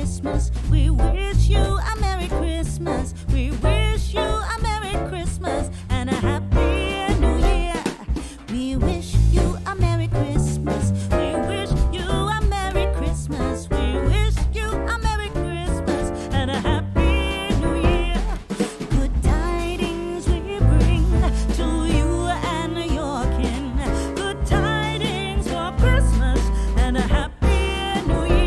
Christmas. We wish you a Merry Christmas. We wish you a Merry Christmas and a Happy New Year. We wish you a Merry Christmas. We wish you a Merry Christmas. We wish you a Merry Christmas and a Happy New Year. Good tidings we bring to you and your kin. Good tidings for Christmas and a Happy New Year.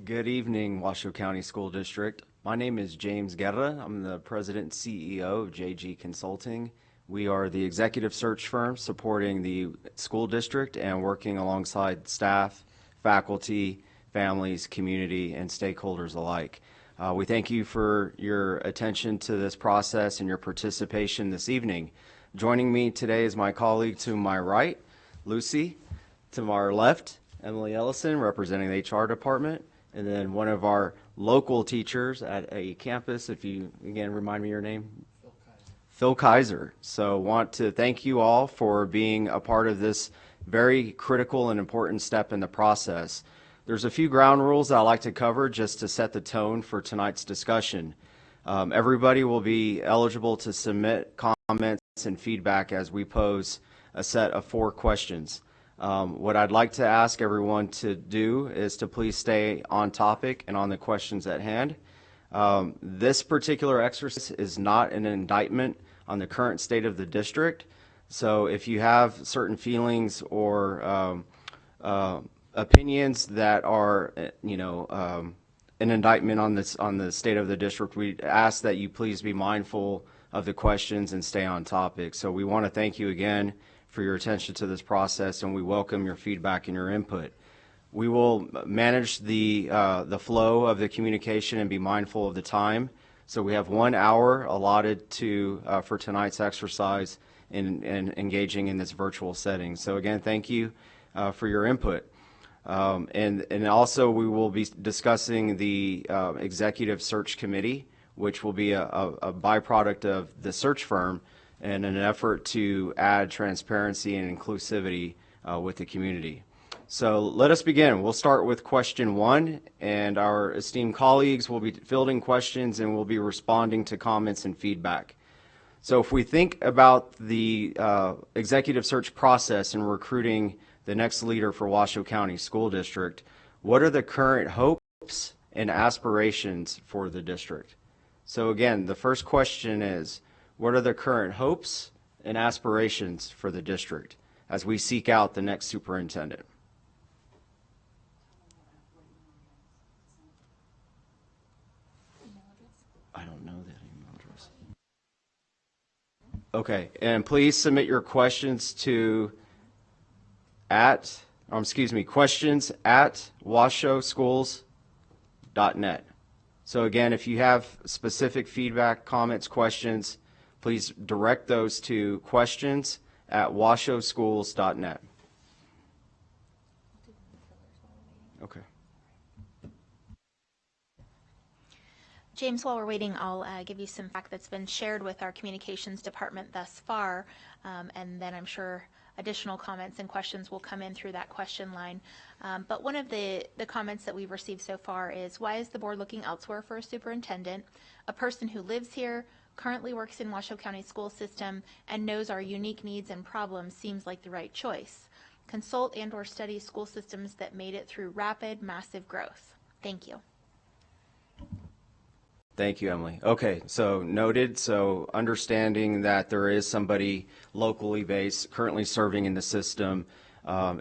Good evening, Washoe County School District. My name is James Guerra. I'm the President and CEO of JG Consulting. We are the executive search firm supporting the school district and working alongside staff, faculty, families, community, and stakeholders alike. We thank you for your attention to this process and your participation this evening. Joining me today is my colleague to my right, Lucy. To our left, Emily Ellison, representing the HR department. And then one of our local teachers at a campus, if you, again, remind me your name? Phil Kaiser. So want to thank you all for being a part of this very critical and important step in the process. There's a few ground rules that I'd like to cover just to set the tone for tonight's discussion. Everybody will be eligible to submit comments and feedback as we pose a set of 4 questions. What I'd like to ask everyone to do is to please stay on topic and on the questions at hand. This particular exercise is not an indictment on the current state of the district. So if you have certain feelings or opinions that are, an indictment on the state of the district, we ask that you please be mindful of the questions and stay on topic. So we want to thank you again for your attention to this process, and we welcome your feedback and your input. We will manage the flow of the communication and be mindful of the time. So we have 1 hour allotted to for tonight's exercise in engaging in this virtual setting. So again, thank you for your input. And also we will be discussing the executive search committee, which will be a byproduct of the search firm in an effort to add transparency and inclusivity with the community. So let us begin. We'll start with question 1, and our esteemed colleagues will be fielding questions and will be responding to comments and feedback. So if we think about the executive search process in recruiting the next leader for Washoe County School District, what are the current hopes and aspirations for the district? So again, the first question is, what are the current hopes and aspirations for the district as we seek out the next superintendent? I don't know that email address. Okay, and please submit your questions to questions at washoeschools.net. So again, if you have specific feedback, comments, questions, please direct those to questions at washoeschools.net. Okay. James, while we're waiting, I'll give you some feedback that's been shared with our communications department thus far, and then I'm sure additional comments and questions will come in through that question line. But one of the comments that we've received so far is, why is the board looking elsewhere for a superintendent? A person who lives here, currently works in Washoe County school system, and knows our unique needs and problems seems like the right choice. Consult and or study school systems that made it through rapid, massive growth. Thank you. Thank you, Emily. Okay, so noted. So understanding that there is somebody locally based, currently serving in the system,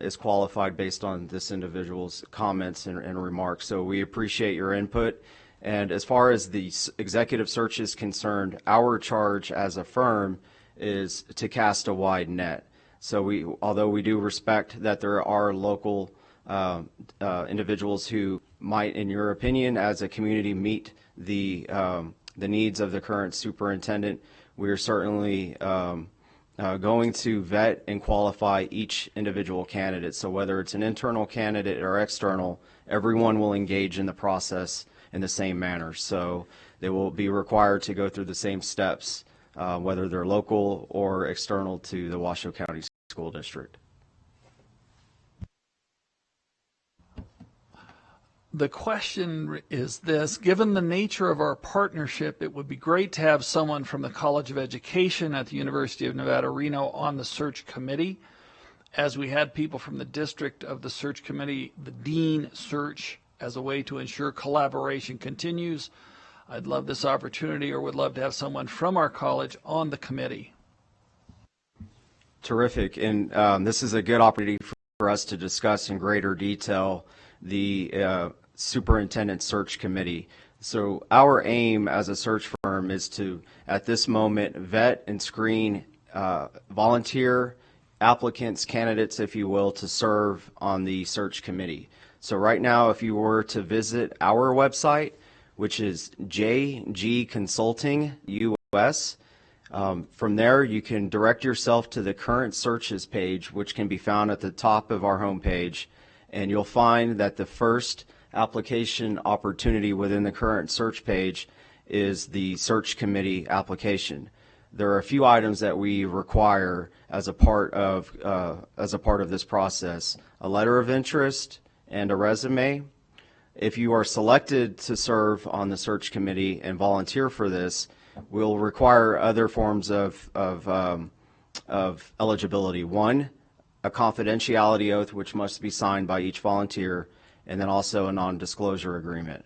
is qualified based on this individual's comments and remarks. So we appreciate your input. And as far as the executive search is concerned, our charge as a firm is to cast a wide net. So although we do respect that there are local individuals who might, in your opinion, as a community, meet the needs of the current superintendent, we are certainly going to vet and qualify each individual candidate. So whether it's an internal candidate or external, everyone will engage in the process in the same manner. So they will be required to go through the same steps, whether they're local or external to the Washoe County School District. The question is this: given the nature of our partnership, it would be great to have someone from the College of Education at the University of Nevada, Reno on the search committee. As we had people from the district of the search committee, the dean search as a way to ensure collaboration continues. I'd love this opportunity, or would love to have someone from our college on the committee. Terrific. And this is a good opportunity for us to discuss in greater detail the Superintendent Search Committee. So our aim as a search firm is to, at this moment, vet and screen volunteer applicants, candidates, if you will, to serve on the search committee. So right now, if you were to visit our website, which is JG Consulting US, from there you can direct yourself to the current searches page, which can be found at the top of our homepage, and you'll find that the first application opportunity within the current search page is the search committee application. There are a few items that we require as a part of this process: a letter of interest and a resume. If you are selected to serve on the search committee and volunteer for this, we'll require other forms of eligibility. One, a confidentiality oath, which must be signed by each volunteer, and then also a non-disclosure agreement.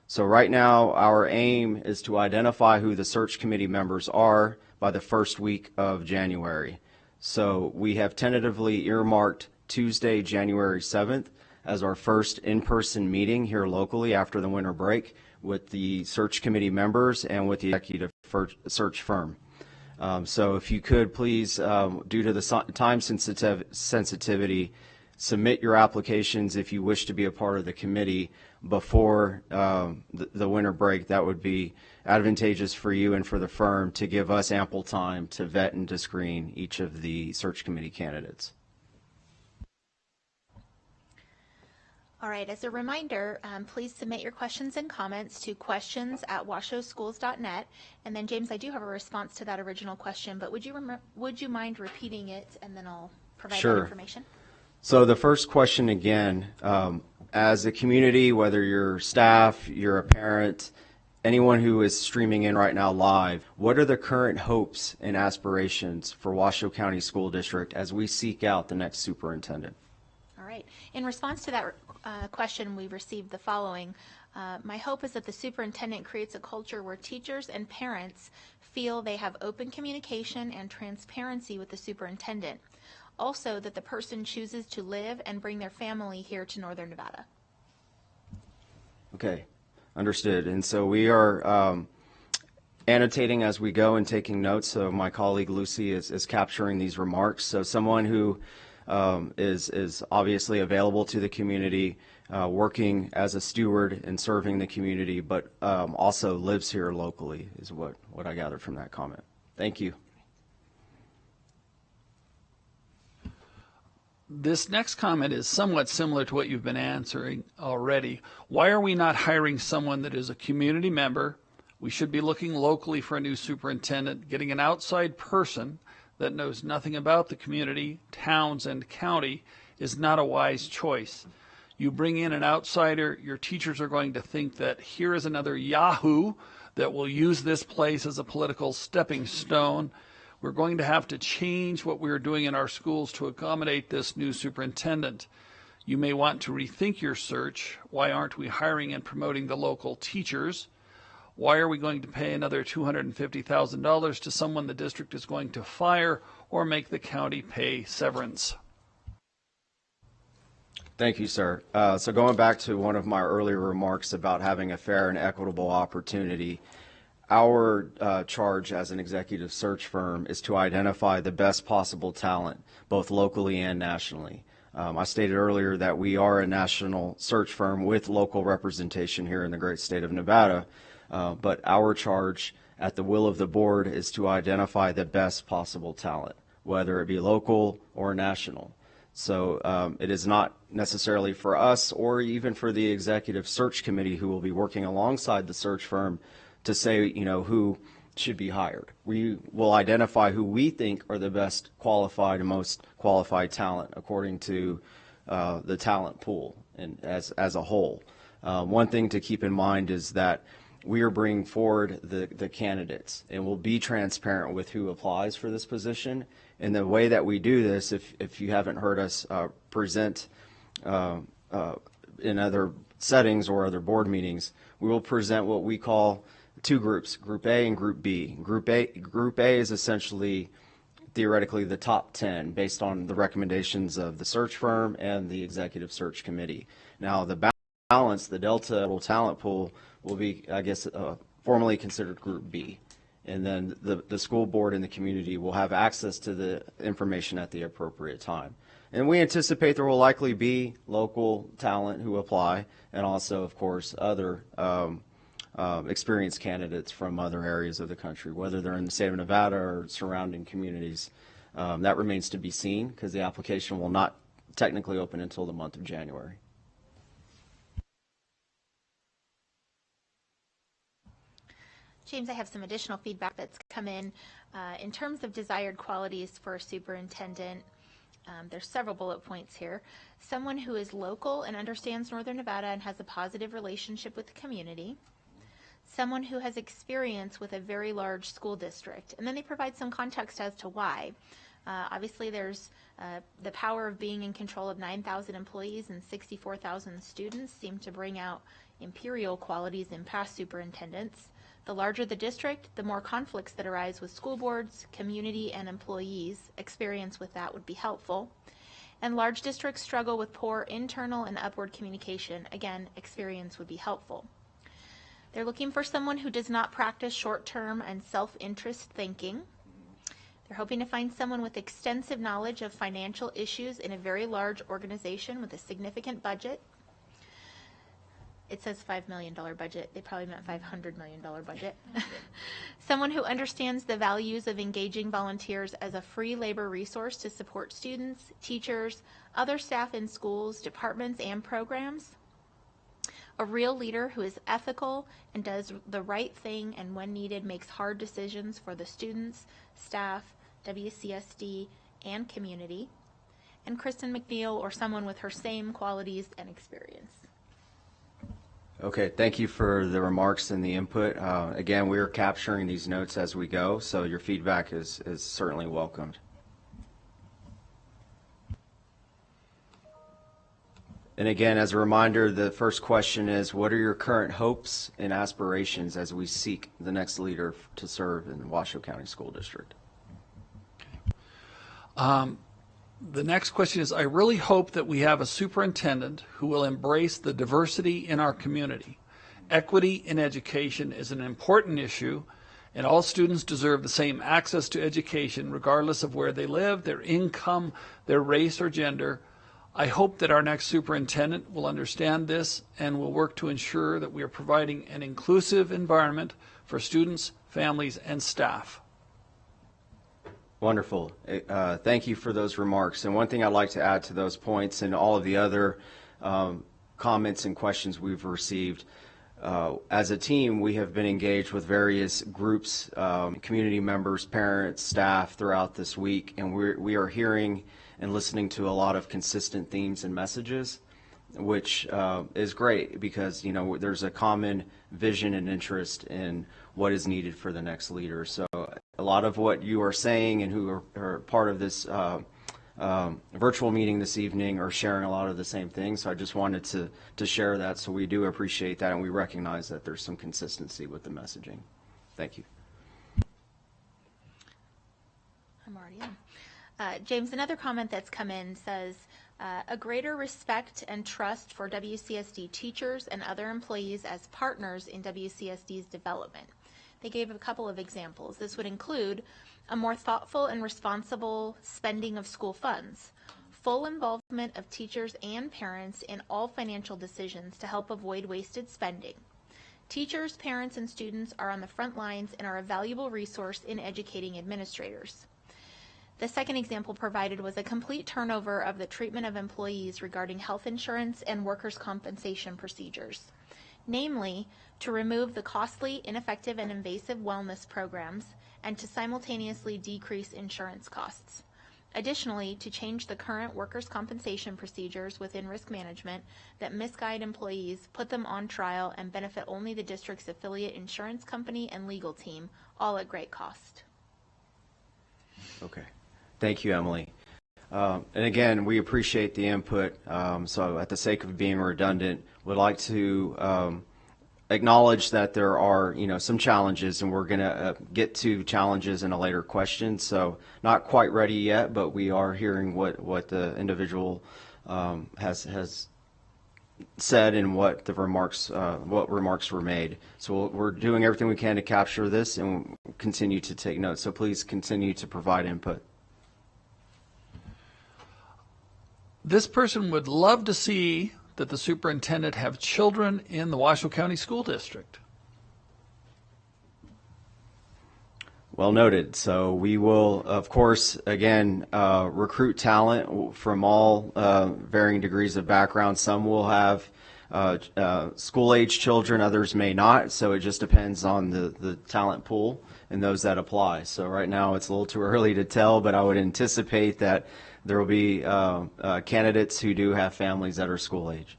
So right now, our aim is to identify who the search committee members are by the first week of January. So we have tentatively earmarked Tuesday, January 7th as our first in-person meeting here locally after the winter break with the search committee members and with the executive search firm. So if you could please, due to the time sensitivity, submit your applications if you wish to be a part of the committee before the winter break. That would be advantageous for you and for the firm to give us ample time to vet and to screen each of the search committee candidates. All right, as a reminder, please submit your questions and comments to questions@washouschools.net. And then, James, I do have a response to that original question, but would you mind repeating it, and then I'll provide Sure. that information? So the first question again, as a community, whether you're staff, you're a parent, anyone who is streaming in right now live, what are the current hopes and aspirations for Washoe County School District as we seek out the next superintendent? All right. In response to that question, we received the following. My hope is that the superintendent creates a culture where teachers and parents feel they have open communication and transparency with the superintendent. Also, that the person chooses to live and bring their family here to Northern Nevada. Okay, understood. And so we are annotating as we go and taking notes. So my colleague Lucy is capturing these remarks. So someone who is obviously available to the community, working as a steward and serving the community, but also lives here locally is what I gathered from that comment. Thank you. This next comment is somewhat similar to what you've been answering already. Why are we not hiring someone that is a community member? We should be looking locally for a new superintendent. Getting an outside person that knows nothing about the community, towns, and county is not a wise choice. You bring in an outsider, your teachers are going to think that here is another Yahoo that will use this place as a political stepping stone. We're going to have to change what we're doing in our schools to accommodate this new superintendent. You may want to rethink your search. Why aren't we hiring and promoting the local teachers? Why are we going to pay another $250,000 to someone the district is going to fire or make the county pay severance? Thank you, sir. So going back to one of my earlier remarks about having a fair and equitable opportunity, our charge as an executive search firm is to identify the best possible talent, both locally and nationally. I stated earlier that we are a national search firm with local representation here in the great state of Nevada, but our charge at the will of the board is to identify the best possible talent, whether it be local or national. So it is not necessarily for us or even for the executive search committee, who will be working alongside the search firm, to say, who should be hired. We will identify who we think are the best qualified and most qualified talent according to the talent pool and as a whole. One thing to keep in mind is that we are bringing forward the candidates, and we'll be transparent with who applies for this position. And the way that we do this, if you haven't heard us present in other settings or other board meetings, we will present what we call two groups, Group A and Group B. Group A is essentially theoretically the top 10 based on the recommendations of the search firm and the executive search committee. Now, the balance, the Delta talent pool will be, I guess, formally considered Group B. And then the school board and the community will have access to the information at the appropriate time. And we anticipate there will likely be local talent who apply, and also, of course, other experienced candidates from other areas of the country, whether they're in the state of Nevada or surrounding communities. That remains to be seen because the application will not technically open until the month of January. James, I have some additional feedback that's come in terms of desired qualities for a superintendent. There's several bullet points here. Someone who is local and understands Northern Nevada and has a positive relationship with the community. Someone who has experience with a very large school district. And then they provide some context as to why. Obviously, there's the power of being in control of 9,000 employees and 64,000 students seem to bring out imperial qualities in past superintendents. The larger the district, the more conflicts that arise with school boards, community, and employees. Experience with that would be helpful. And large districts struggle with poor internal and upward communication. Again, experience would be helpful. They're looking for someone who does not practice short-term and self-interest thinking. They're hoping to find someone with extensive knowledge of financial issues in a very large organization with a significant budget. It says $5 million budget. They probably meant $500 million budget. Someone who understands the values of engaging volunteers as a free labor resource to support students, teachers, other staff in schools, departments, and programs. A real leader who is ethical and does the right thing and when needed makes hard decisions for the students, staff, WCSD, and community. And Kristen McNeil, or someone with her same qualities and experience. Okay, thank you for the remarks and the input. Again, we are capturing these notes as we go, so your feedback is certainly welcomed. And again, as a reminder, the first question is, what are your current hopes and aspirations as we seek the next leader to serve in the Washoe County School District? The next question is, I really hope that we have a superintendent who will embrace the diversity in our community. Equity in education is an important issue, and all students deserve the same access to education regardless of where they live, their income, their race, or gender. I hope that our next superintendent will understand this and will work to ensure that we are providing an inclusive environment for students, families, and staff. Wonderful. Thank you for those remarks. And one thing I'd like to add to those points and all of the other comments and questions we've received, as a team, we have been engaged with various groups, community members, parents, staff throughout this week, and we are hearing and listening to a lot of consistent themes and messages, which is great because, you know, there's a common vision and interest in what is needed for the next leader. So a lot of what you are saying and who are part of this virtual meeting this evening are sharing a lot of the same things. So I just wanted to share that. So we do appreciate that, and we recognize that there's some consistency with the messaging. Thank you. I'm already in. James, another comment that's come in says, a greater respect and trust for WCSD teachers and other employees as partners in WCSD's development. They gave a couple of examples. This would include a more thoughtful and responsible spending of school funds, full involvement of teachers and parents in all financial decisions to help avoid wasted spending. Teachers, parents, and students are on the front lines and are a valuable resource in educating administrators. The second example provided was a complete turnover of the treatment of employees regarding health insurance and workers' compensation procedures. Namely, to remove the costly, ineffective, and invasive wellness programs, and to simultaneously decrease insurance costs. Additionally, to change the current workers' compensation procedures within risk management that misguide employees, put them on trial, and benefit only the district's affiliate insurance company and legal team, all at great cost. Okay. Thank you, Emily. And again, we appreciate the input. So at the sake of being redundant, we'd like to acknowledge that there are, some challenges, and we're going to get to challenges in a later question. So not quite ready yet, but we are hearing what the individual has said and what the remarks were made. So we're doing everything we can to capture this and we'll continue to take notes. So please continue to provide input. This person would love to see that the superintendent have children in the Washoe County School District. Well noted. So we will, of course, again, recruit talent from all varying degrees of background. Some will have school-age children, others may not. So it just depends on the talent pool and those that apply. So right now it's a little too early to tell, but I would anticipate that there will be candidates who do have families that are school-age.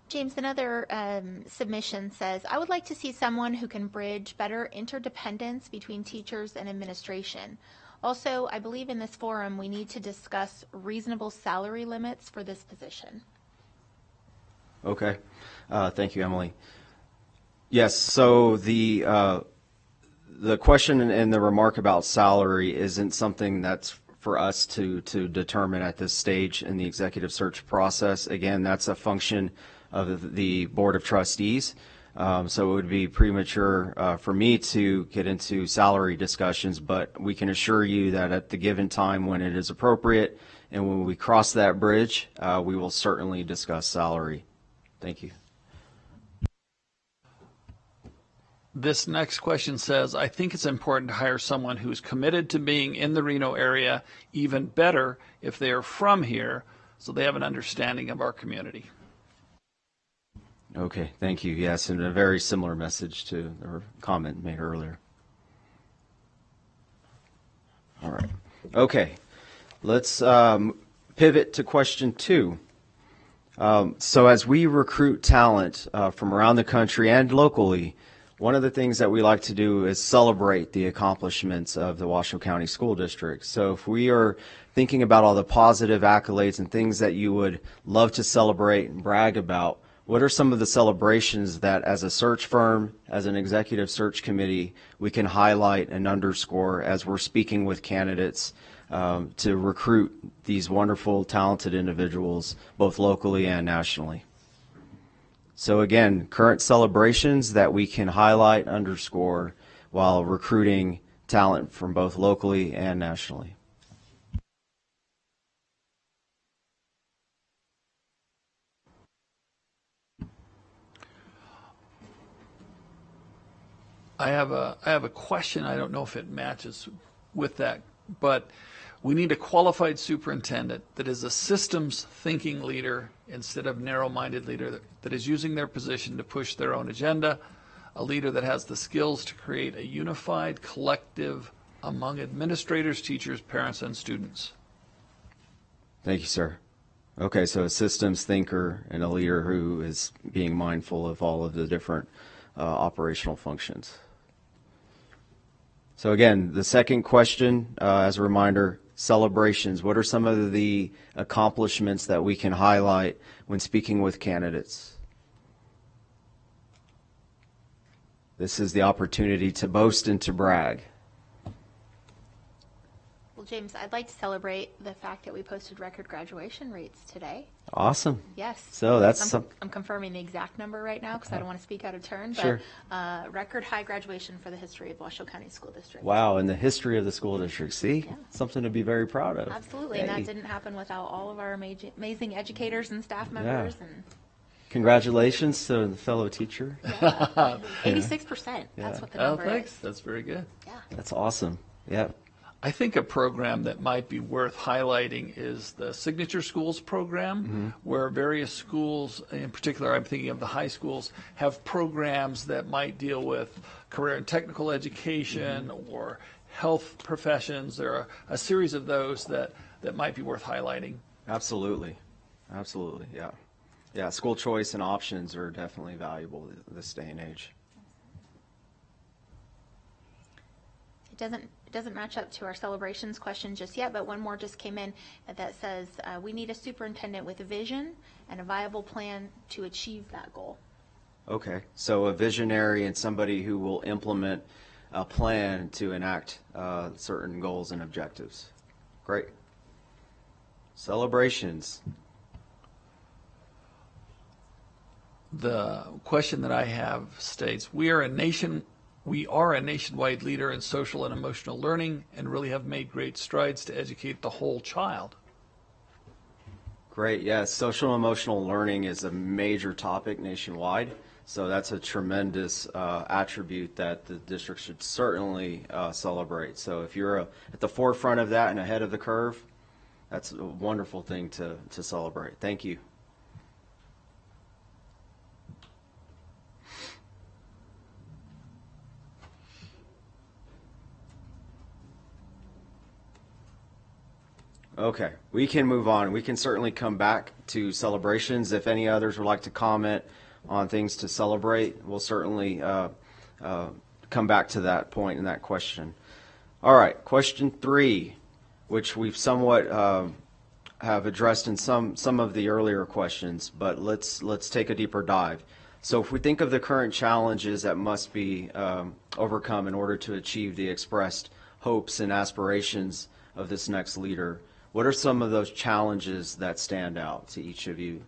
James, another submission says, I would like to see someone who can bridge better interdependence between teachers and administration. Also, I believe in this forum we need to discuss reasonable salary limits for this position. Okay. Thank you, Emily. Yes, so the question and the remark about salary isn't something that's for us to determine at this stage in the executive search process. Again, that's a function of the Board of Trustees. So it would be premature for me to get into salary discussions, but we can assure you that at the given time when it is appropriate and when we cross that bridge, we will certainly discuss salary. Thank you. This next question says, I think it's important to hire someone who's committed to being in the Reno area, even better if they are from here, so they have an understanding of our community. Okay, thank you. Yes, and a very similar message to the comment made earlier. All right. Okay, let's pivot to question 2. So as we recruit talent from around the country and locally, one of the things that we like to do is celebrate the accomplishments of the Washoe County School District. So if we are thinking about all the positive accolades and things that you would love to celebrate and brag about, what are some of the celebrations that as a search firm, as an executive search committee, we can highlight and underscore as we're speaking with candidates to recruit these wonderful, talented individuals, both locally and nationally? So again, current celebrations that we can highlight, underscore, while recruiting talent from both locally and nationally. I have a question. I don't know if it matches with that, but we need a qualified superintendent that is a systems thinking leader instead of narrow-minded leader that is using their position to push their own agenda, a leader that has the skills to create a unified collective among administrators, teachers, parents, and students. Thank you, sir. Okay, so a systems thinker and a leader who is being mindful of all of the different operational functions. So again, the second question, as a reminder, celebrations. What are some of the accomplishments that we can highlight when speaking with candidates? This is the opportunity to boast and to brag. Well, James, I'd like to celebrate the fact that we posted record graduation rates today. Awesome. Yes. So that's I'm confirming the exact number right now because I don't want to speak out of turn, but Sure. Record high graduation for the history of Washoe County School District. Wow, in the history of the school district. See, Yeah. Something to be very proud of. Absolutely, Hey. and that didn't happen without all of our amazing educators and staff members. And Congratulations to the fellow teacher. 86%. That's what the Oh, number thanks. is. That's very good. Yeah. That's awesome. Yeah. I think a program that might be worth highlighting is the Signature Schools program, where various schools, in particular I'm thinking of the high schools, have programs that might deal with career and technical education or health professions. There are a series of those that might be worth highlighting. Absolutely. Absolutely. Yeah. Yeah. School choice and options are definitely valuable this day and age. It doesn't match up to our celebrations question just yet, but one more just came in that says we need a superintendent with a vision and a viable plan to achieve that goal. Okay. So a visionary and somebody who will implement a plan to enact certain goals and objectives. Great. Celebrations. The question that I have states, we are a nationwide leader in social and emotional learning and really have made great strides to educate the whole child. Great. Yes, social and emotional learning is a major topic nationwide. So that's a tremendous attribute that the district should certainly celebrate. So if you're at the forefront of that and ahead of the curve, that's a wonderful thing to celebrate. Thank you. Okay, we can move on. We can certainly come back to celebrations. If any others would like to comment on things to celebrate, we'll certainly come back to that point in that question. All right, question 3, which we've somewhat have addressed in some of the earlier questions, but let's take a deeper dive. So if we think of the current challenges that must be overcome in order to achieve the expressed hopes and aspirations of this next leader, what are some of those challenges that stand out to each of you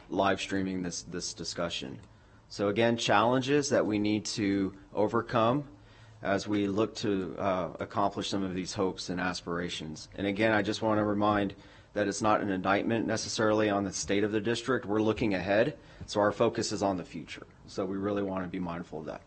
live streaming this discussion? So again, challenges that we need to overcome as we look to accomplish some of these hopes and aspirations. And again, I just want to remind that it's not an indictment necessarily on the state of the district. We're looking ahead, so our focus is on the future. So we really want to be mindful of that.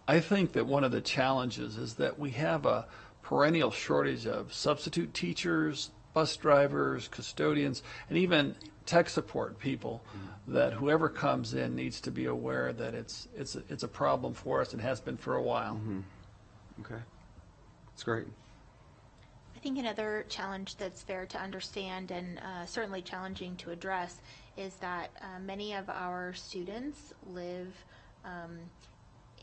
I think that one of the challenges is that we have a perennial shortage of substitute teachers, bus drivers, custodians, and even tech support people, that whoever comes in needs to be aware that it's a problem for us and has been for a while. Mm-hmm. Okay, that's great. I think another challenge that's fair to understand and certainly challenging to address is that many of our students live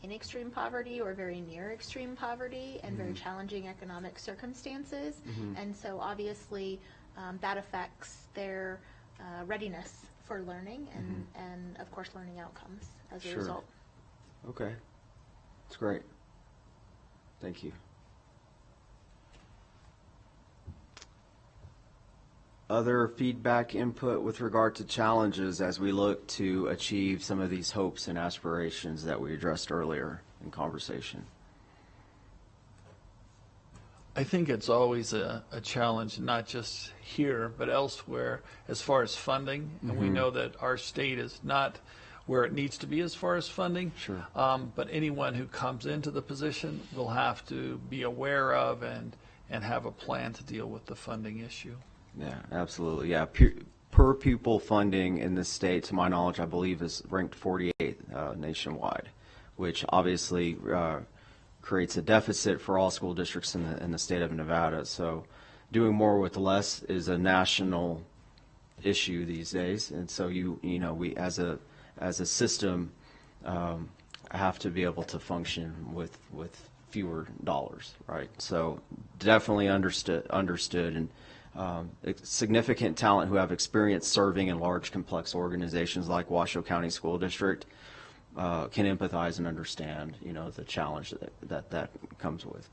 in extreme poverty or very near extreme poverty and very challenging economic circumstances. And so obviously that affects their readiness for learning and of course learning outcomes as a result. Okay, that's great. Thank you. Other feedback, input with regard to challenges as we look to achieve some of these hopes and aspirations that we addressed earlier in conversation? I think it's always a challenge, not just here, but elsewhere, as far as funding. And we know that our state is not where it needs to be as far as funding. Sure. But anyone who comes into the position will have to be aware of and have a plan to deal with the funding issue. Yeah, absolutely. Yeah, per pupil funding in this state, to my knowledge, I believe is ranked 48th nationwide, which obviously creates a deficit for all school districts in the state of Nevada. So doing more with less is a national issue these days, and so you know we as a system have to be able to function with fewer dollars, right? So definitely understood and significant talent who have experience serving in large complex organizations like Washoe County School District can empathize and understand, you know, the challenge that comes with.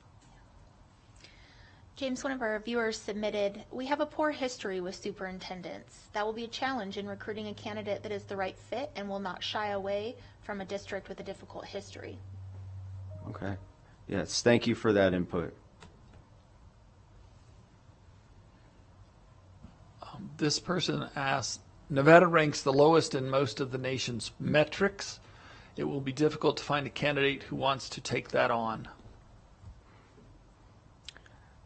James, one of our viewers submitted, we have a poor history with superintendents. That will be a challenge in recruiting a candidate that is the right fit and will not shy away from a district with a difficult history. Okay. Yes, thank you for that input. This person asks, Nevada ranks the lowest in most of the nation's metrics. It will be difficult to find a candidate who wants to take that on.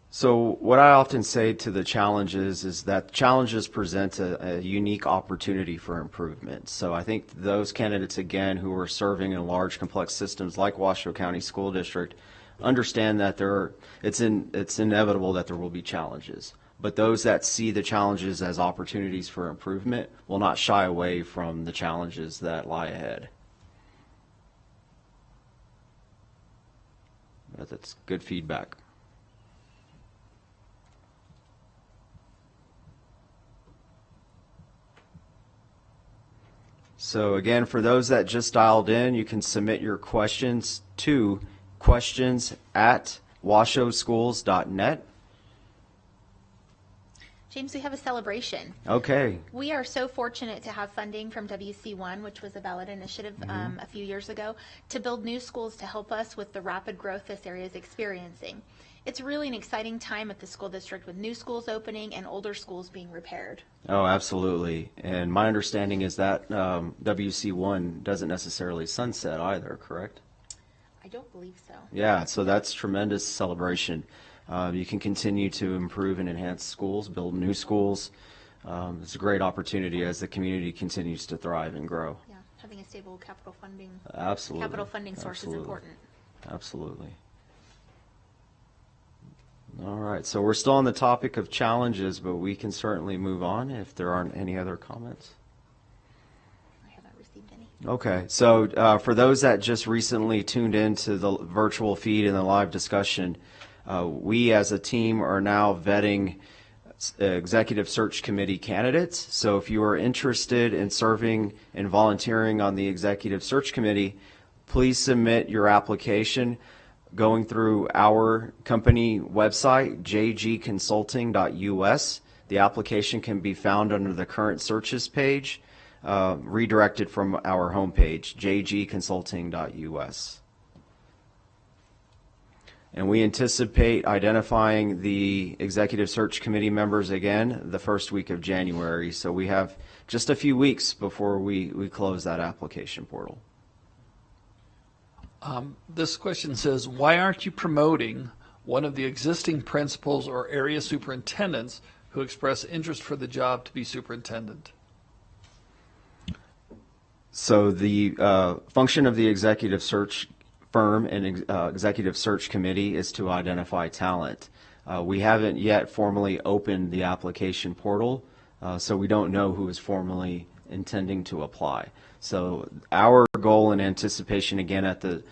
So what I often say to the challenges is that challenges present a unique opportunity for improvement. So I think those candidates, again, who are serving in large complex systems like Washoe County School District understand that it's inevitable that there will be challenges. But those that see the challenges as opportunities for improvement will not shy away from the challenges that lie ahead. But that's good feedback. So again, for those that just dialed in, you can submit your questions to questions@washoeschools.net. James, we have a celebration. Okay. We are so fortunate to have funding from WC1, which was a ballot initiative a few years ago, to build new schools to help us with the rapid growth this area is experiencing. It's really an exciting time at the school district with new schools opening and older schools being repaired. Oh, absolutely. And my understanding is that WC1 doesn't necessarily sunset either, correct? I don't believe so. Yeah, so that's tremendous celebration. You can continue to improve and enhance schools, build new schools. It's a great opportunity as the community continues to thrive and grow. Yeah, having a stable capital funding source is important. Absolutely. All right, so we're still on the topic of challenges, but we can certainly move on if there aren't any other comments. I haven't received any. Okay, so for those that just recently tuned in to the virtual feed and the live discussion, we as a team are now vetting executive search committee candidates. So if you are interested in serving and volunteering on the executive search committee, please submit your application going through our company website, jgconsulting.us. The application can be found under the current searches page, redirected from our homepage, jgconsulting.us. And we anticipate identifying the executive search committee members again the first week of January. So we have just a few weeks before we close that application portal. This question says, why aren't you promoting one of the existing principals or area superintendents who express interest for the job to be superintendent? So the function of the executive search firm and executive search committee is to identify talent. We haven't yet formally opened the application portal, so we don't know who is formally intending to apply. So our goal and anticipation, again at the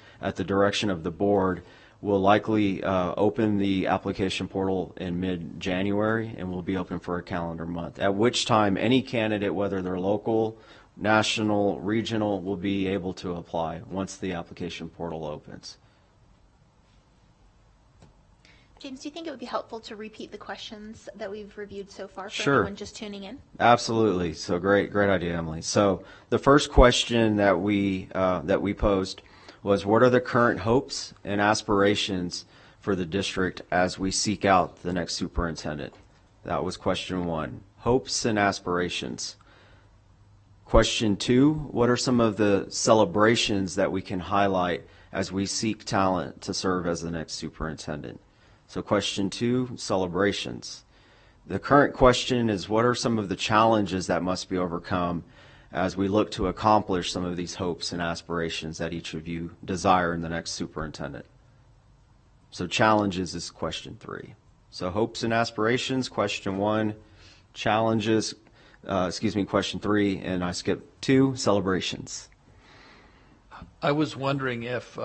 direction of the board, will likely open the application portal in mid-January, and will be open for a calendar month, at which time any candidate, whether they're local, national, regional, will be able to apply once the application portal opens. James, do you think it would be helpful to repeat the questions that we've reviewed so far for Sure. anyone just tuning in? Absolutely. So great idea, Emily. So the first question that we posed was, what are the current hopes and aspirations for the district as we seek out the next superintendent? That was question one. Hopes and aspirations. Question two, what are some of the celebrations that we can highlight as we seek talent to serve as the next superintendent? So question two, celebrations. The current question is, what are some of the challenges that must be overcome as we look to accomplish some of these hopes and aspirations that each of you desire in the next superintendent? So challenges is question three. So hopes and aspirations, question one, challenges, question three, and I skipped two, celebrations. I was wondering if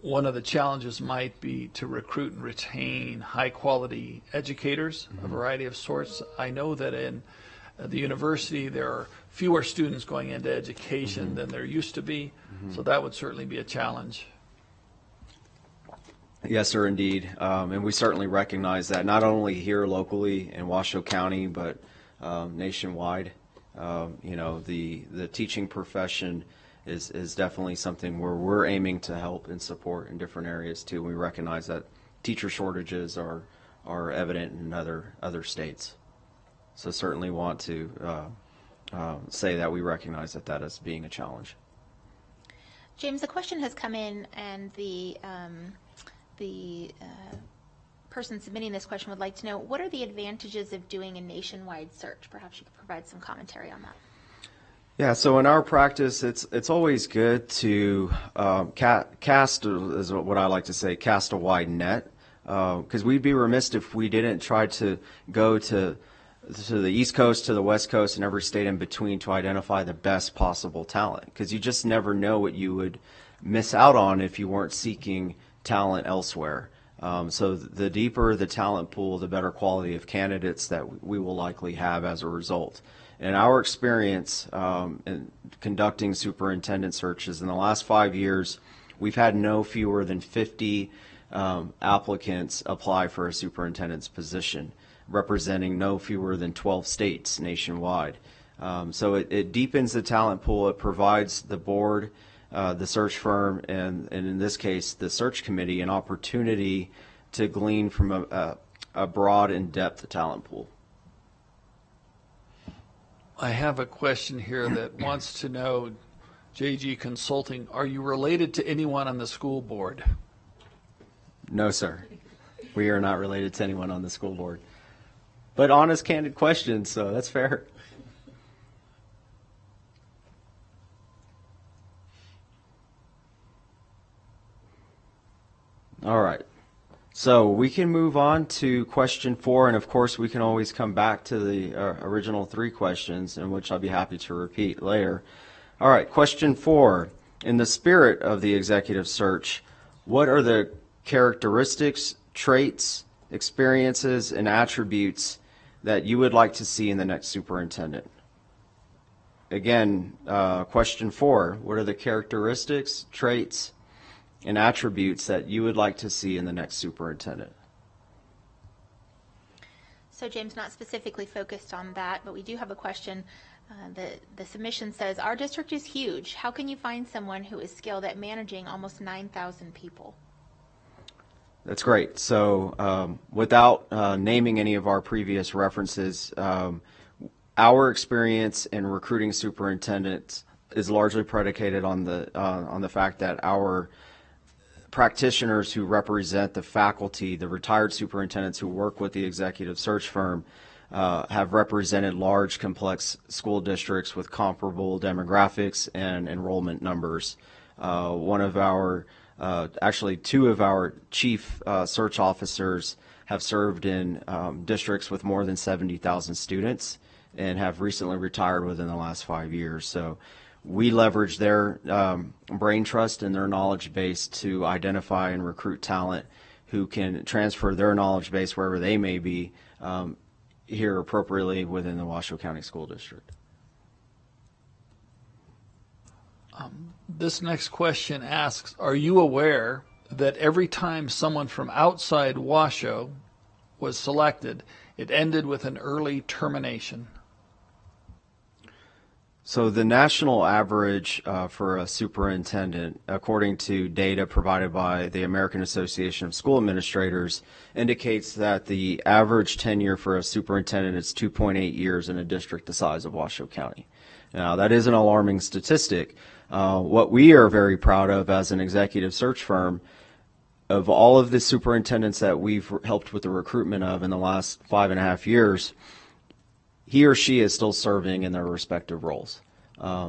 one of the challenges might be to recruit and retain high-quality educators, a variety of sorts. I know that in the university there are fewer students going into education than there used to be, so that would certainly be a challenge. Yes, sir, indeed. And we certainly recognize that, not only here locally in Washoe County, but nationwide. The teaching profession is definitely something where we're aiming to help and support in different areas too. We recognize that teacher shortages are evident in other states. So certainly want to say that we recognize that as being a challenge. James, the question has come in, and the person submitting this question would like to know, what are the advantages of doing a nationwide search? Perhaps you could provide some commentary on that. Yeah, so in our practice, it's always good to cast, is what I like to say, cast a wide net, because we'd be remiss if we didn't try to go to the East Coast, to the West Coast, and every state in between to identify the best possible talent, because you just never know what you would miss out on if you weren't seeking talent elsewhere. So the deeper the talent pool, the better quality of candidates that we will likely have as a result. In our experience in conducting superintendent searches in the last 5 years, we've had no fewer than 50 applicants apply for a superintendent's position, representing no fewer than 12 states nationwide. So it deepens the talent pool. It provides the board, the search firm, and in this case, the search committee, an opportunity to glean from a broad and depth talent pool. I have a question here that wants to know, JG Consulting, are you related to anyone on the school board? No, sir. We are not related to anyone on the school board. But honest, candid questions, so that's fair. All right. So we can move on to question 4, and of course we can always come back to the original 3 questions, in which I'll be happy to repeat later. All right, question 4. In the spirit of the executive search, what are the characteristics, traits, experiences, and attributes that you would like to see in the next superintendent? Again, question 4, what are the characteristics, traits, and attributes that you would like to see in the next superintendent? So James, not specifically focused on that, but we do have a question. The submission says, our district is huge. How can you find someone who is skilled at managing almost 9,000 people? That's great. So without naming any of our previous references, our experience in recruiting superintendents is largely predicated on the fact that our practitioners who represent the faculty, the retired superintendents who work with the executive search firm, have represented large, complex school districts with comparable demographics and enrollment numbers. Actually, 2 of our chief search officers have served in districts with more than 70,000 students and have recently retired within the last 5 years. So we leverage their brain trust and their knowledge base to identify and recruit talent who can transfer their knowledge base wherever they may be here appropriately within the Washoe County School District. This next question asks, are you aware that every time someone from outside Washoe was selected, it ended with an early termination? So the national average for a superintendent, according to data provided by the American Association of School Administrators, indicates that the average tenure for a superintendent is 2.8 years in a district the size of Washoe County. Now, that is an alarming statistic. What we are very proud of as an executive search firm, of all of the superintendents that we've helped with the recruitment of in the last 5.5 years, he or she is still serving in their respective roles.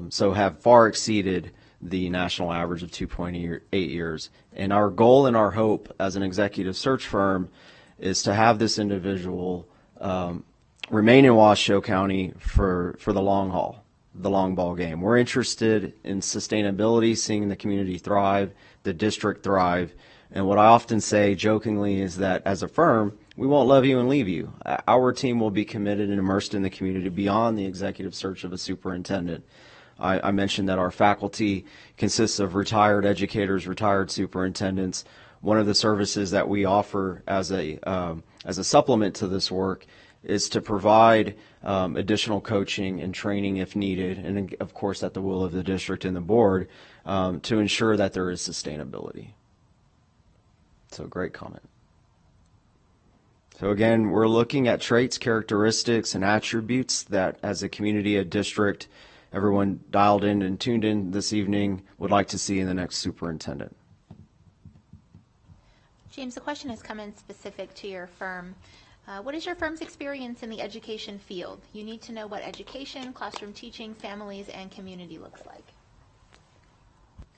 So have far exceeded the national average of 2.8 years. And our goal and our hope as an executive search firm is to have this individual remain in Washoe County for the long haul, the long ball game. We're interested in sustainability, seeing the community thrive, the district thrive. And what I often say jokingly is that as a firm, we won't love you and leave you. Our team will be committed and immersed in the community beyond the executive search of a superintendent. I mentioned that our faculty consists of retired educators, retired superintendents. One of the services that we offer as a supplement to this work is to provide additional coaching and training if needed, and of course at the will of the district and the board, to ensure that there is sustainability. So great comment. So again, we're looking at traits, characteristics, and attributes that as a community, a district, everyone dialed in and tuned in this evening would like to see in the next superintendent. James, the question has come in specific to your firm. What is your firm's experience in the education field? You need to know what education, classroom teaching, families, and community looks like.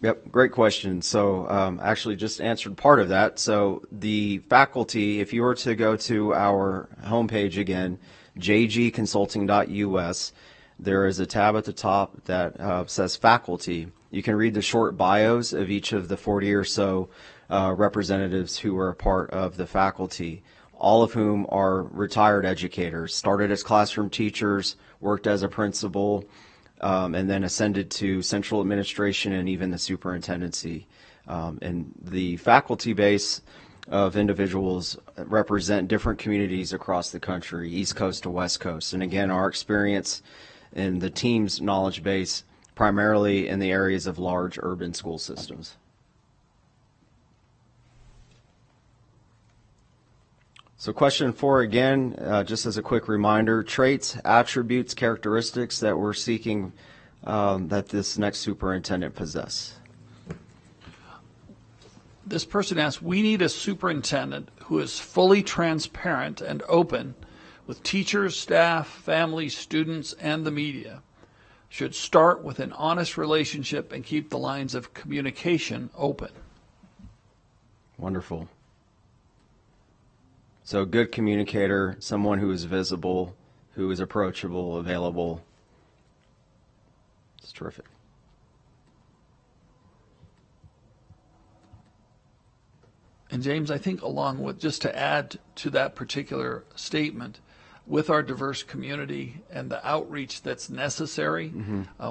Yep, great question. So actually just answered part of that. So the faculty, if you were to go to our homepage again, jgconsulting.us, there is a tab at the top that says faculty. You can read the short bios of each of the 40 or so representatives who are a part of the faculty, all of whom are retired educators, started as classroom teachers, worked as a principal, and then ascended to central administration and even the superintendency. And the faculty base of individuals represent different communities across the country, East Coast to West Coast. And again, our experience in the team's knowledge base primarily in the areas of large urban school systems. So question 4 again, just as a quick reminder, traits, attributes, characteristics that we're seeking that this next superintendent possess. This person asks, we need a superintendent who is fully transparent and open with teachers, staff, families, students, and the media. Should start with an honest relationship and keep the lines of communication open. Wonderful. So a good communicator, someone who is visible, who is approachable, available. It's terrific. And James, I think along with, just to add to that particular statement, with our diverse community and the outreach that's necessary,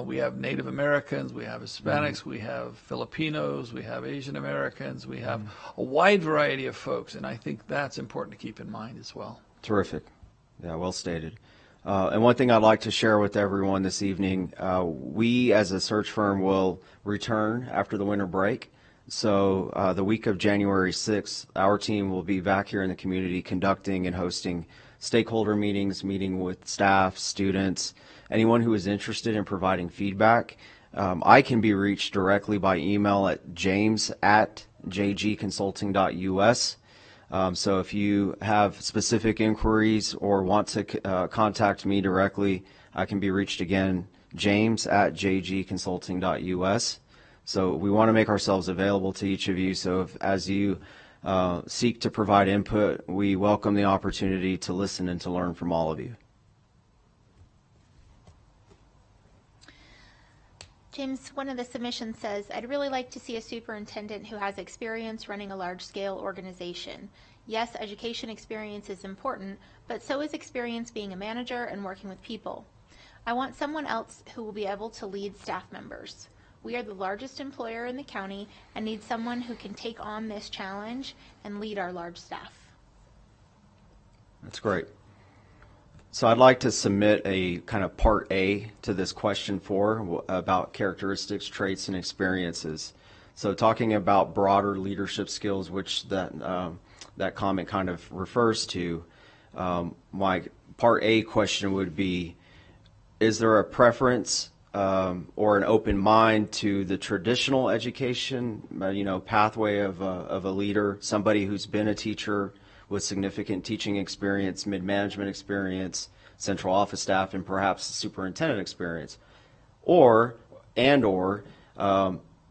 we have Native Americans, we have Hispanics, we have Filipinos, we have Asian Americans, we have a wide variety of folks, and I think that's important to keep in mind as well. Terrific. Yeah, well stated. And one thing I'd like to share with everyone this evening, we as a search firm will return after the winter break. So the week of January 6th, our team will be back here in the community conducting and hosting stakeholder meetings, meeting with staff, students, anyone who is interested in providing feedback. I can be reached directly by email at james@jgconsulting.us. So if you have specific inquiries or want to contact me directly, I can be reached again, james@jgconsulting.us. So we want to make ourselves available to each of you. So as you seek to provide input, we welcome the opportunity to listen and to learn from all of you. James, one of the submissions says, I'd really like to see a superintendent who has experience running a large-scale organization. Yes, education experience is important, but so is experience being a manager and working with people. I want someone else who will be able to lead staff members. We are the largest employer in the county and need someone who can take on this challenge and lead our large staff. That's great. So I'd like to submit a kind of part A to this question 4 about characteristics, traits, and experiences. So talking about broader leadership skills, which that comment kind of refers to, my part A question would be, is there a preference or an open mind to the traditional education, pathway of a leader, somebody who's been a teacher with significant teaching experience, mid-management experience, central office staff, and perhaps superintendent experience? Or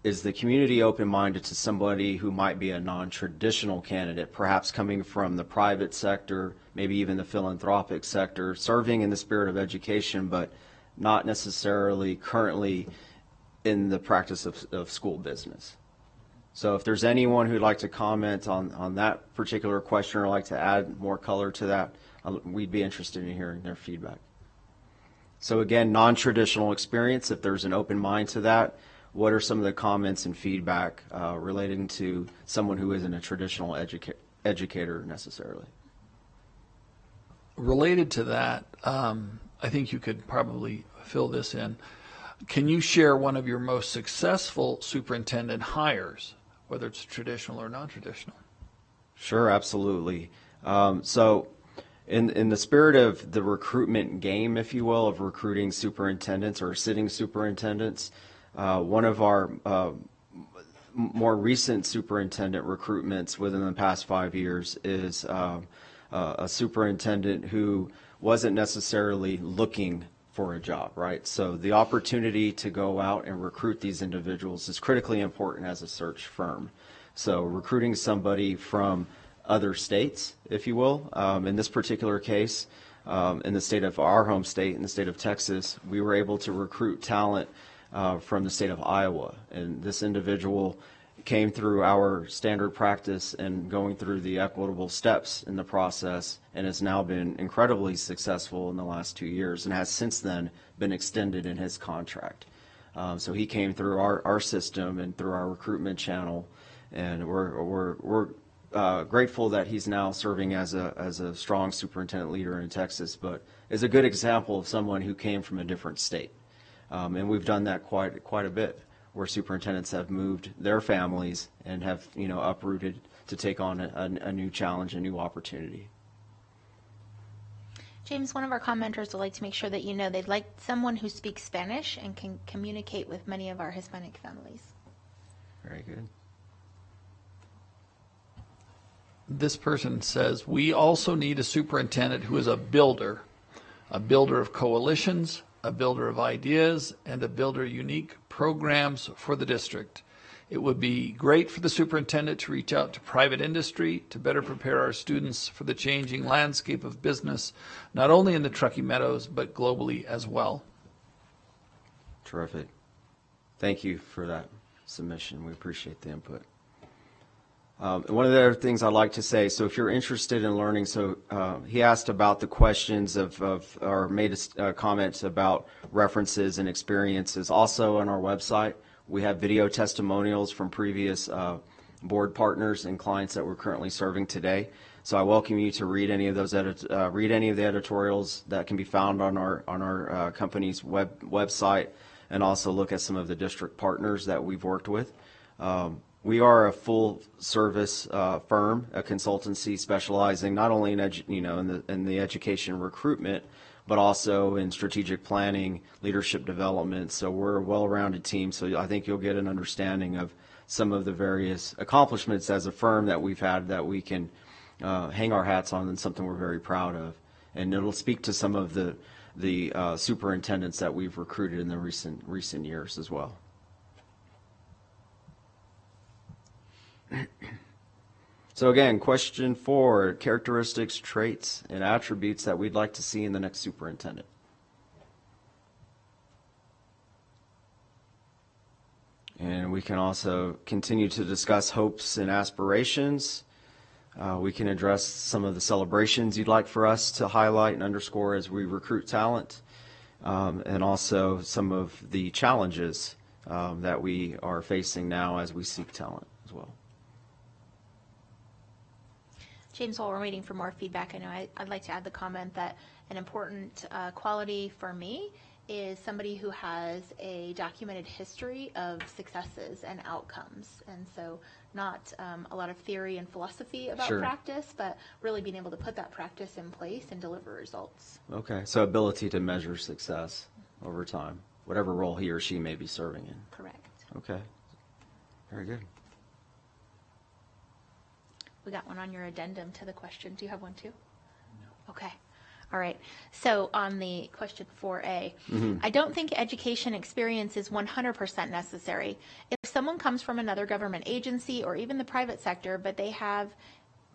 is the community open-minded to somebody who might be a non-traditional candidate, perhaps coming from the private sector, maybe even the philanthropic sector, serving in the spirit of education, but not necessarily currently in the practice of school business? So if there's anyone who'd like to comment on that particular question or like to add more color to that, we'd be interested in hearing their feedback. So again, non-traditional experience, if there's an open mind to that, what are some of the comments and feedback relating to someone who isn't a traditional educator necessarily? Related to that, I think you could probably fill this in. Can you share one of your most successful superintendent hires, whether it's traditional or non-traditional? Sure, absolutely. So in the spirit of the recruitment game, if you will, of recruiting superintendents or sitting superintendents, one of our more recent superintendent recruitments within the past 5 years is a superintendent who wasn't necessarily looking for a job, right? So the opportunity to go out and recruit these individuals is critically important as a search firm. So recruiting somebody from other states, if you will, in this particular case, in the state of our home state, in the state of Texas, we were able to recruit talent from the state of Iowa. And this individual came through our standard practice and going through the equitable steps in the process, and has now been incredibly successful in the last 2 years and has since then been extended in his contract. So he came through our system and through our recruitment channel, and we're grateful that he's now serving as a strong superintendent leader in Texas, but is a good example of someone who came from a different state. And we've done that quite a bit, where superintendents have moved their families and have, uprooted to take on a new challenge, a new opportunity. James, one of our commenters would like to make sure that you know they'd like someone who speaks Spanish and can communicate with many of our Hispanic families. Very good. This person says, we also need a superintendent who is a builder of coalitions, a builder of ideas, and a builder of unique programs for the district. It would be great for the superintendent to reach out to private industry to better prepare our students for the changing landscape of business, not only in the Truckee Meadows, but globally as well. Terrific. Thank you for that submission. We appreciate the input. One of the other things I'd like to say, so if you're interested in learning, he asked about the questions or made a comment about references and experiences. Also on our website, we have video testimonials from previous board partners and clients that we're currently serving today. So I welcome you to read any of those read any of the editorials that can be found on our company's website, and also look at some of the district partners that we've worked with. We are a full-service firm, a consultancy specializing not only in the education recruitment, but also in strategic planning, leadership development. So we're a well-rounded team. So I think you'll get an understanding of some of the various accomplishments as a firm that we've had that we can hang our hats on, and something we're very proud of. And it'll speak to some of the superintendents that we've recruited in the recent years as well. So again, question 4, characteristics, traits, and attributes that we'd like to see in the next superintendent. And we can also continue to discuss hopes and aspirations. We can address some of the celebrations you'd like for us to highlight and underscore as we recruit talent, and also some of the challenges that we are facing now as we seek talent as well. James, while we're waiting for more feedback, I know I'd like to add the comment that an important quality for me is somebody who has a documented history of successes and outcomes. And so not a lot of theory and philosophy about Sure. practice, but really being able to put that practice in place and deliver results. Okay, so ability to measure success over time, whatever role he or she may be serving in. Correct. Okay, very good. We got one on your addendum to the question. Do you have one too? No. Okay. All right. So on the question 4A, I don't think education experience is 100% necessary. If someone comes from another government agency or even the private sector, but they have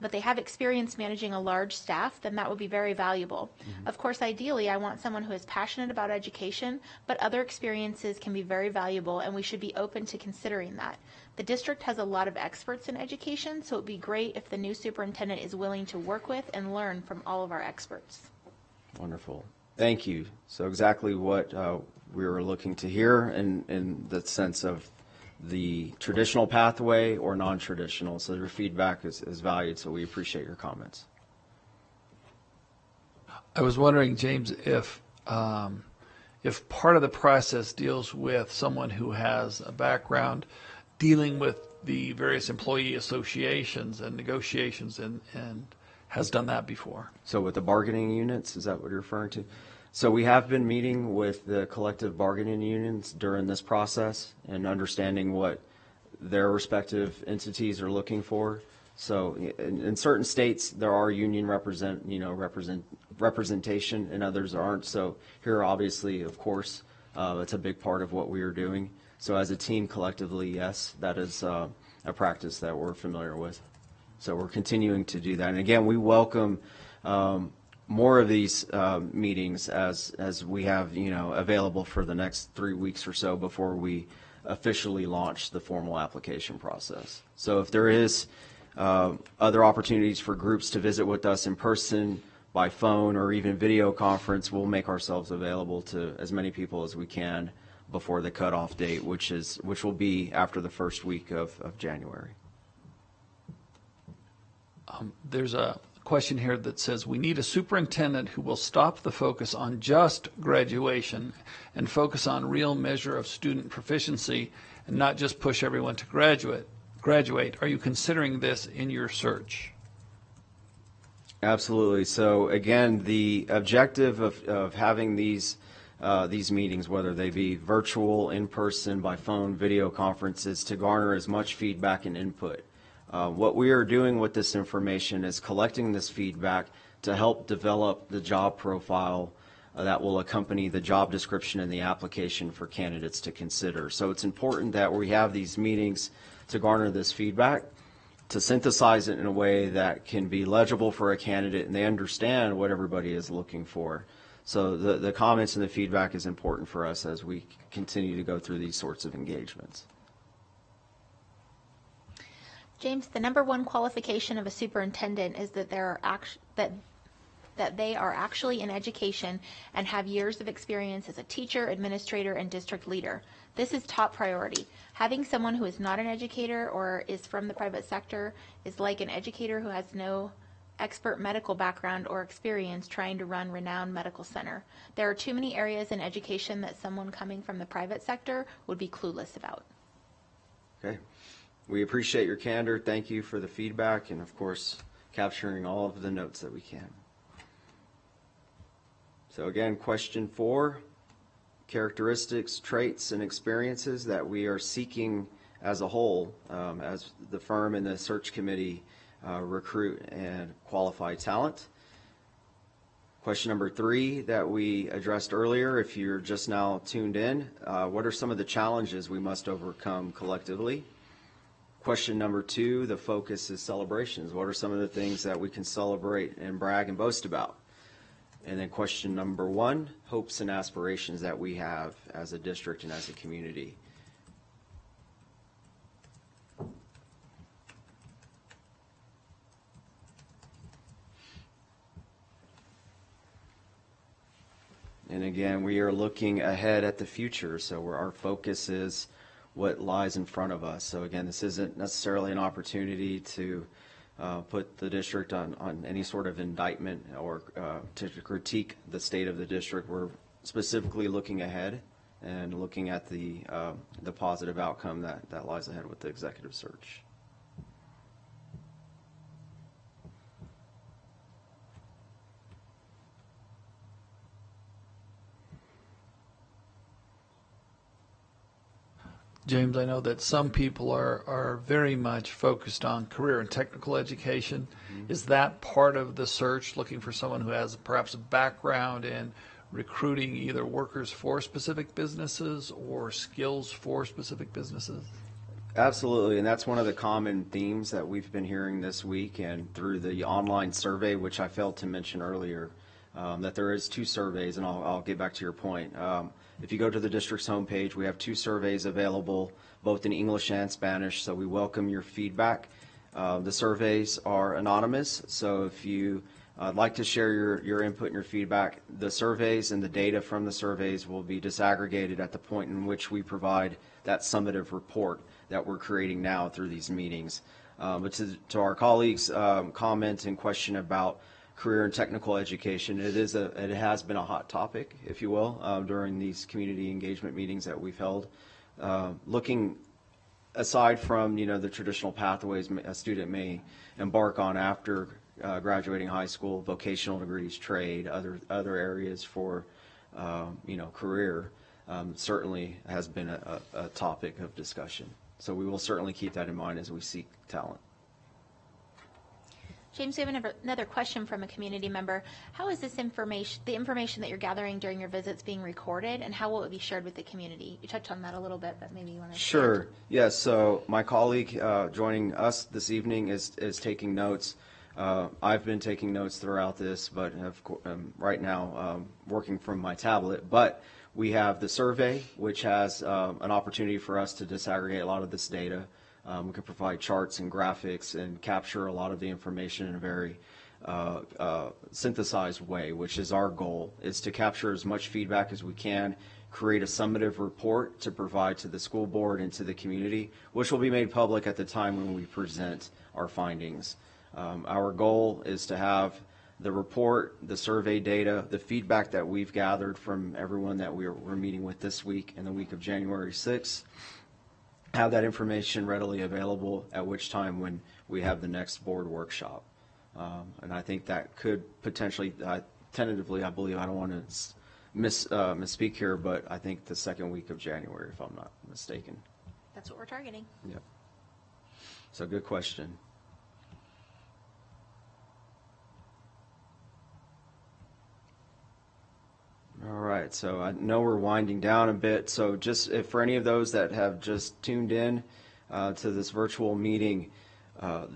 experience managing a large staff, then that would be very valuable. Of course, ideally, I want someone who is passionate about education, but other experiences can be very valuable, and we should be open to considering that. The district has a lot of experts in education, so it would be great if the new superintendent is willing to work with and learn from all of our experts. Wonderful. Thank you. So exactly what we were looking to hear in the sense of the traditional pathway or non-traditional. So your feedback is valued, so we appreciate your comments. I was wondering, James, if part of the process deals with someone who has a background dealing with the various employee associations and negotiations and has done that before. So with the bargaining units, is that what you're referring to? So we have been meeting with the collective bargaining unions during this process and understanding what their respective entities are looking for. So in certain states there are union representation, and others aren't. So here, obviously, of course, it's a big part of what we are doing. So as a team, collectively, yes, that is a practice that we're familiar with. So we're continuing to do that. And again, we welcome more of these meetings as we have, available for the next 3 weeks or so before we officially launch the formal application process. So if there is other opportunities for groups to visit with us in person, by phone, or even video conference, we'll make ourselves available to as many people as we can before the cutoff date, which will be after the first week of January. There's a question here that says, we need a superintendent who will stop the focus on just graduation and focus on real measure of student proficiency and not just push everyone to graduate. Are you considering this in your search? Absolutely. So again, the objective of having these meetings, whether they be virtual, in person, by phone, video conferences, to garner as much feedback and input. What we are doing with this information is collecting this feedback to help develop the job profile that will accompany the job description and the application for candidates to consider. So it's important that we have these meetings to garner this feedback, to synthesize it in a way that can be legible for a candidate and they understand what everybody is looking for. So the comments and the feedback is important for us as we continue to go through these sorts of engagements. James, the number one qualification of a superintendent is that they are actually in education and have years of experience as a teacher, administrator, and district leader. This is top priority. Having someone who is not an educator or is from the private sector is like an educator who has no expert medical background or experience trying to run renowned medical center. There are too many areas in education that someone coming from the private sector would be clueless about. Okay. We appreciate your candor. Thank you for the feedback and, of course, capturing all of the notes that we can. So again, question 4, characteristics, traits, and experiences that we are seeking as a whole, as the firm and the search committee recruit and qualify talent. Question number 3 that we addressed earlier, if you're just now tuned in, what are some of the challenges we must overcome collectively? Question number 2, the focus is celebrations. What are some of the things that we can celebrate and brag and boast about? And then question number 1, hopes and aspirations that we have as a district and as a community. And again, we are looking ahead at the future, so where our focus is what lies in front of us. So again, this isn't necessarily an opportunity to put the district on any sort of indictment or to critique the state of the district. We're specifically looking ahead and looking at the positive outcome that lies ahead with the executive search. James, I know that some people are very much focused on career and technical education. Mm-hmm. Is that part of the search, looking for someone who has perhaps a background in recruiting either workers for specific businesses or skills for specific businesses? Absolutely, and that's one of the common themes that we've been hearing this week and through the online survey, which I failed to mention earlier, that there is 2 surveys, and I'll get back to your point. If you go to the district's homepage, we have 2 surveys available, both in English and Spanish, so we welcome your feedback. The surveys are anonymous, so if you like to share your input and your feedback, the surveys and the data from the surveys will be disaggregated at the point in which we provide that summative report that we're creating now through these meetings. But to our colleagues' comment and question about career and technical education, it has been a hot topic, if you will, during these community engagement meetings that we've held. Looking aside from the traditional pathways a student may embark on after graduating high school, vocational degrees, trade, other areas for career, certainly has been a topic of discussion. So we will certainly keep that in mind as we seek talent. James, we have another question from a community member. How is this information, the information that you're gathering during your visits, being recorded, and how will it be shared with the community? You touched on that a little bit, but maybe you want to Sure. Yes. So my colleague joining us this evening is taking notes. I've been taking notes throughout this, but right now working from my tablet. But we have the survey, which has an opportunity for us to disaggregate a lot of this data. We can provide charts and graphics and capture a lot of the information in a very synthesized way, which is our goal, is to capture as much feedback as we can, create a summative report to provide to the school board and to the community, which will be made public at the time when we present our findings. Our goal is to have the report, the survey data, the feedback that we've gathered from everyone that we're meeting with this week and the week of January 6th, have that information readily available at which time when we have the next board workshop. And I think that could potentially, tentatively, I believe, I don't want to misspeak here, but I think the second week of January, if I'm not mistaken. That's what we're targeting. Yep. So good question. All right, so I know we're winding down a bit, so just if for any of those that have just tuned in to this virtual meeting,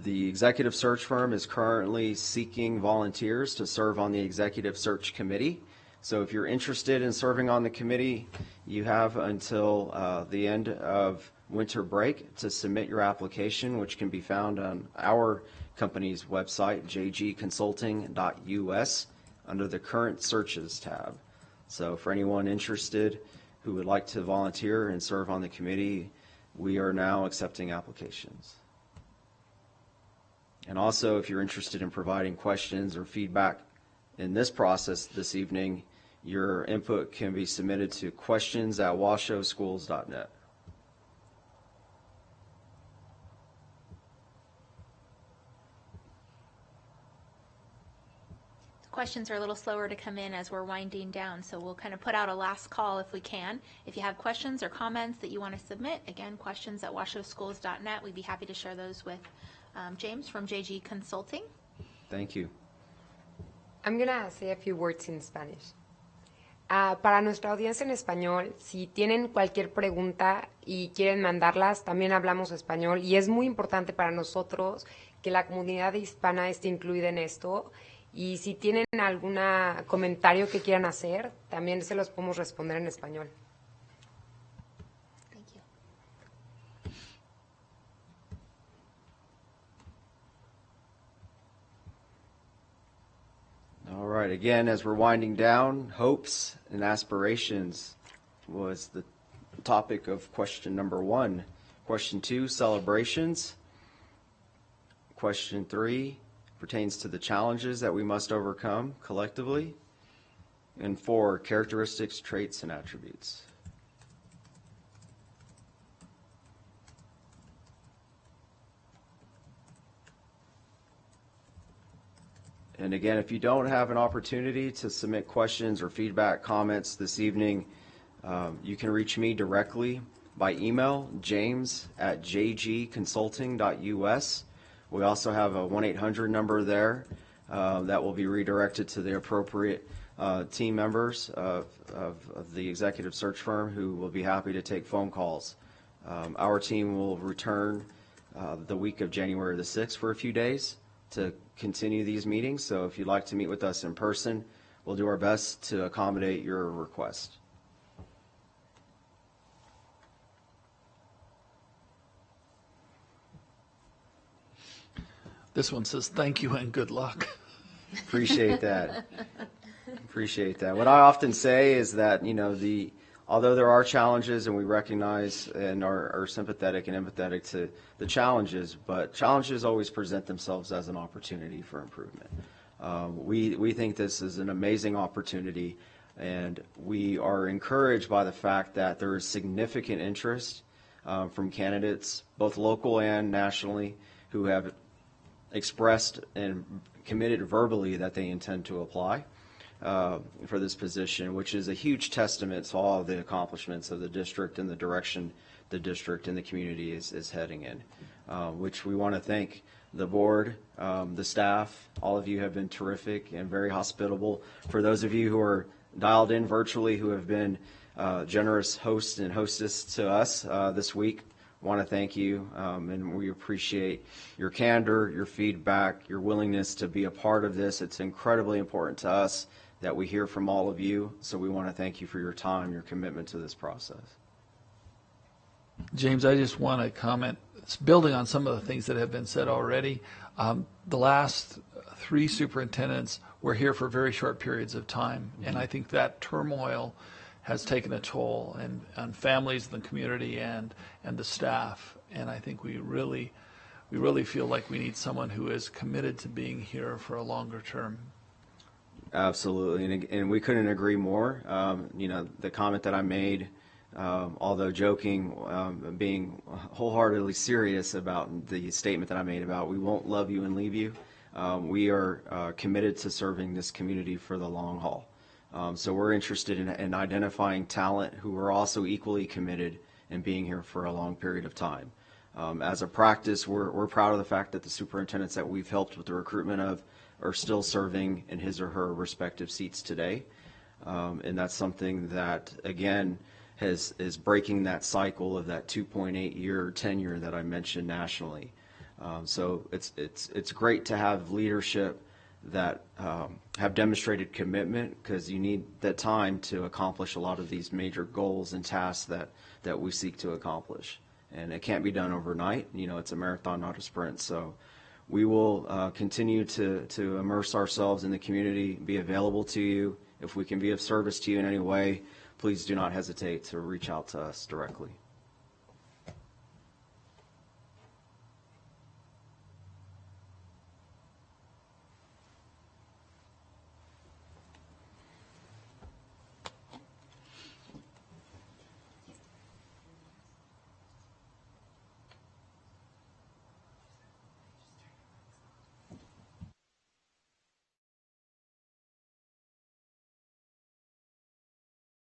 the executive search firm is currently seeking volunteers to serve on the executive search committee. So if you're interested in serving on the committee, you have until the end of winter break to submit your application, which can be found on our company's website, jgconsulting.us, under the current searches tab. So for anyone interested who would like to volunteer and serve on the committee, we are now accepting applications. And also, if you're interested in providing questions or feedback in this process this evening, your input can be submitted to questions@washowschools.net. Questions are a little slower to come in as we're winding down, so we'll kind of put out a last call if we can. If you have questions or comments that you want to submit, again, questions@washowschools.net. We'd be happy to share those with James from JG Consulting. Thank you. I'm going to say a few words in Spanish. Para nuestra audiencia en español, si tienen cualquier pregunta y quieren mandarlas, también hablamos español y es muy importante para nosotros que la comunidad hispana esté incluida en esto. Y si tienen algún comentario que quieran hacer, también se los podemos responder en español. Thank you. All right, again, as we're winding down, hopes and aspirations was the topic of question number 1. Question 2, celebrations. Question 3 pertains to the challenges that we must overcome collectively. And 4, characteristics, traits, and attributes. And again, if you don't have an opportunity to submit questions or feedback, comments this evening, you can reach me directly by email, james@jgconsulting.us. We also have a 1-800 number there that will be redirected to the appropriate team members of the executive search firm who will be happy to take phone calls. Our team will return the week of January the 6th for a few days to continue these meetings. So if you'd like to meet with us in person, we'll do our best to accommodate your request. This one says, thank you and good luck. Appreciate that. Appreciate that. What I often say is that, although there are challenges and we recognize and are sympathetic and empathetic to the challenges, but challenges always present themselves as an opportunity for improvement. We think this is an amazing opportunity, and we are encouraged by the fact that there is significant interest from candidates, both local and nationally, who have expressed and committed verbally that they intend to apply for this position, which is a huge testament to all of the accomplishments of the district and the direction the district and the community is heading in, which we want to thank the board, the staff. All of you have been terrific and very hospitable. For those of you who are dialed in virtually, who have been generous hosts and hostess to us this week, want to thank you, and we appreciate your candor, your feedback, your willingness to be a part of this. It's incredibly important to us that we hear from all of you, so we want to thank you for your time, your commitment to this process. James, I just want to comment, it's building on some of the things that have been said already. The last 3 superintendents were here for very short periods of time, and I think that turmoil has taken a toll on families, the community, and the staff. And I think we really we really feel like we need someone who is committed to being here for a longer term. Absolutely, and we couldn't agree more. You know, the comment that I made, although joking, being wholeheartedly serious about the statement that I made about we won't love you and leave you. We are committed to serving this community for the long haul. So we're interested in identifying talent who are also equally committed in being here for a long period of time. As a practice, we're proud of the fact that the superintendents that we've helped with the recruitment of are still serving in his or her respective seats today. And that's something that, again, is breaking that cycle of that 2.8-year tenure that I mentioned nationally. So it's great to have leadership that have demonstrated commitment, because you need that time to accomplish a lot of these major goals and tasks that we seek to accomplish. And it can't be done overnight. You know, it's a marathon, not a sprint. So we will continue to immerse ourselves in the community, be available to you. If we can be of service to you in any way, please do not hesitate to reach out to us directly.